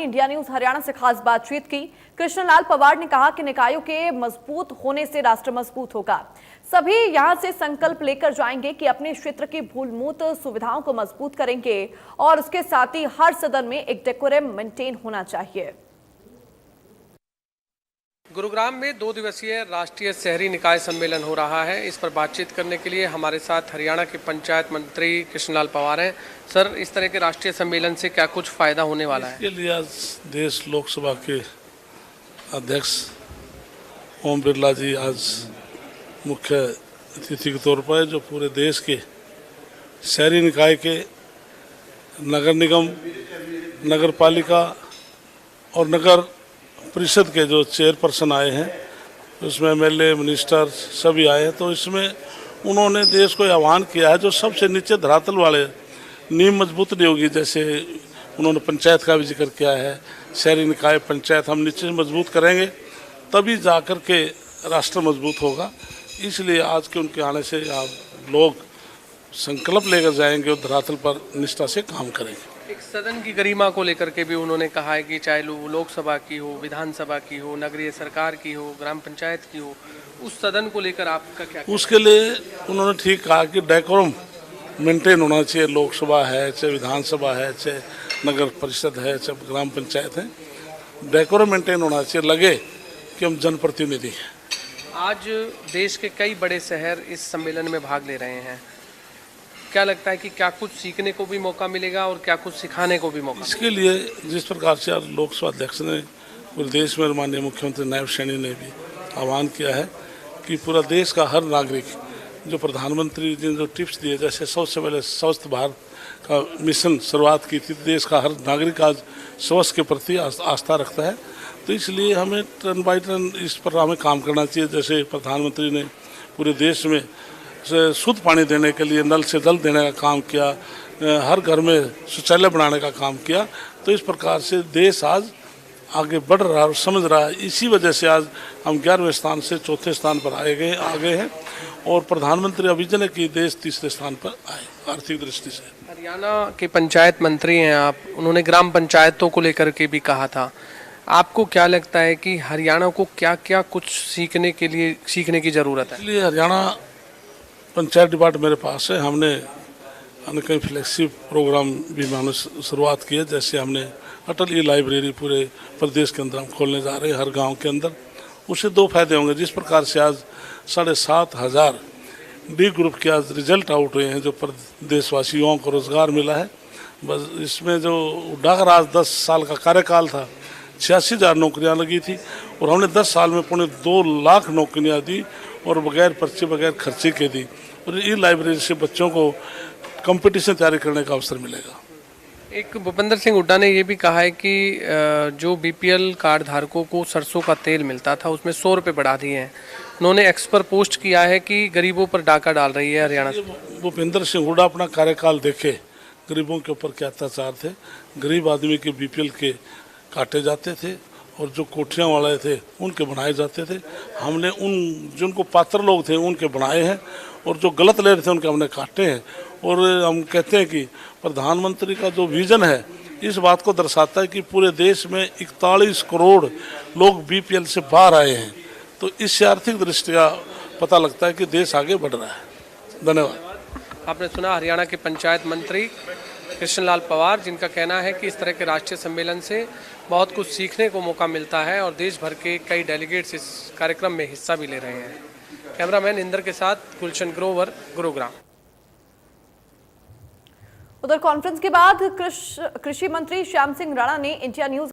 ने India news Haryana से खास बातचीत की। कृष्णलाल पवार ने कहा कि निकायों के मजबूत होने से राष्ट्र मजबूत होगा। सभी यहां से संकल्प लेकर जाएंगे कि अपने क्षेत्र की मूलभूत सुविधाओं को मजबूत करेंगे और उसके साथ ही हर सदन में एक डेकोरम मेंटेन होना चाहिए। गुरुग्राम में 2 दिवसीय राष्ट्रीय शहरी निकाय सम्मेलन हो रहा है। इस पर बातचीत करने के लिए हमारे साथ हरियाणा के पंचायत मंत्री कृष्णलाल पवार हैं। सर, इस तरह के राष्ट्रीय सम्मेलन से क्या कुछ फायदा होने वाला है? इसके लिए आज देश लोकसभा के अध्यक्ष ओम बिरला जी आज मुख्य अतिथि के तौर पर, जो पूरे देश के शहरी निकाय के नगर निगम, नगर पालिका और नगर परिषद के जो चेयरपर्सन आए हैं, उसमें एमएलए, मिनिस्टर सभी आए हैं। तो इसमें उन्होंने देश को आह्वान किया है जो सबसे नीचे धरातल वाले नींव मजबूत नहीं होगी। जैसे उन्होंने पंचायत का भी जिक्र किया है, शहरी निकाय पंचायत हम नीचे मजबूत करेंगे तभी जाकर के राष्ट्र मजबूत होगा। इसलिए आज के उनके आने से आप लोग संकल्प लेकर जाएंगे और धरातल पर निष्ठा से काम करेंगे। एक सदन की गरिमा को लेकर के भी उन्होंने कहा है कि चाहे लोकसभा की हो, विधानसभा की हो, नगरीय सरकार की हो, ग्राम पंचायत की हो, उस सदन को लेकर आपका क्या? उसके लिए उन्होंने ठीक कहा कि डेकोरम मेंटेन होना चाहिए। लोकसभा है, चाहे विधानसभा है, चाहे नगर परिषद है, चाहे ग्राम पंचायत है, डेकोरम मेंटेन होना चाहिए, लगे कि हम जनप्रतिनिधि हैं। आज देश के कई बड़े शहर इस सम्मेलन में भाग ले रहे हैं। क्या लगता है कि क्या कुछ सीखने को भी मौका मिलेगा और क्या कुछ सिखाने को भी मौका? इसके लिए जिस प्रकार से आज लोकसभा अध्यक्ष ने पूरे देश में माननीय मुख्यमंत्री नायब सैनी ने भी आह्वान किया है कि पूरा देश का हर नागरिक, जो प्रधानमंत्री जी ने जो टिप्स दिए, जैसे सबसे पहले स्वच्छ भारत का मिशन शुरुआत की थी, देश का हर नागरिक आज स्वच्छ के प्रति आस्था रखता है। तो इसलिए हमें टर्न बाई टर्न इस पर हमें काम करना चाहिए। जैसे प्रधानमंत्री ने पूरे देश में शुद्ध पानी देने के लिए नल से जल देने का काम किया, हर घर में शौचालय बनाने का काम किया। तो इस प्रकार से देश आज आगे बढ़ रहा है और समझ रहा है। इसी वजह से आज हम 11वें स्थान से 4थे स्थान पर आगे हैं और प्रधानमंत्री अभिजन की देश 3रे स्थान पर आए आर्थिक दृष्टि से। हरियाणा के पंचायत मंत्री हैं आप, उन्होंने ग्राम पंचायतों को लेकर के भी कहा था। आपको क्या लगता है कि हरियाणा को क्या क्या कुछ सीखने की ज़रूरत है? इसलिए हरियाणा पंचायत डिपार्टमेंट मेरे पास है। हमने कई फ्लैगशिप प्रोग्राम भी हमने शुरुआत की है। जैसे हमने अटल ई लाइब्रेरी पूरे प्रदेश के अंदर हम खोलने जा रहे हैं, हर गांव के अंदर। उससे 2 फायदे होंगे। जिस प्रकार से आज 7,500 डी ग्रुप के आज रिजल्ट आउट हुए हैं, जो देशवासी युवाओं को रोजगार मिला है। बस इसमें जो डाक राज 10 साल का कार्यकाल था, 86,000 नौकरियां लगी थी और हमने 10 साल में 2 लाख नौकरियां दी और बगैर पर्चे, बगैर खर्चे के दी। और ई लाइब्रेरी से बच्चों को कंपटीशन तैयारी करने का अवसर मिलेगा। एक भूपेंद्र सिंह हुड्डा ने ये भी कहा है कि जो बीपीएल कार्ड धारकों को सरसों का तेल मिलता था उसमें 100 रुपये बढ़ा दिए हैं। उन्होंने एक्स पर पोस्ट किया है कि गरीबों पर डाका डाल रही है हरियाणा। भूपेंद्र सिंह हुड्डा अपना कार्यकाल देखे, गरीबों के ऊपर क्या अत्याचार थे। गरीब आदमी के बीपीएल के काटे जाते थे और जो कोठियाँ वाले थे उनके बनाए जाते थे। हमने जिनको पात्र लोग थे उनके बनाए हैं और जो गलत ले रहे थे उनके हमने काटे हैं। और हम कहते हैं कि प्रधानमंत्री का जो विजन है इस बात को दर्शाता है कि पूरे देश में 41 करोड़ लोग बीपीएल से बाहर आए हैं। तो इससे आर्थिक दृष्टिया पता लगता है कि देश आगे बढ़ रहा है। धन्यवाद। आपने सुना हरियाणा के पंचायत मंत्री कृष्णलाल पवार, जिनका कहना है कि इस तरह के राष्ट्रीय सम्मेलन से बहुत कुछ सीखने को मौका मिलता है और देश भर के कई डेलीगेट्स इस कार्यक्रम में हिस्सा भी ले रहे हैं। कैमरामैन इंदर के साथ गुलशन ग्रोवर, गुरुग्राम। उधर कॉन्फ्रेंस के बाद कृषि मंत्री श्याम सिंह राणा ने इंडिया न्यूज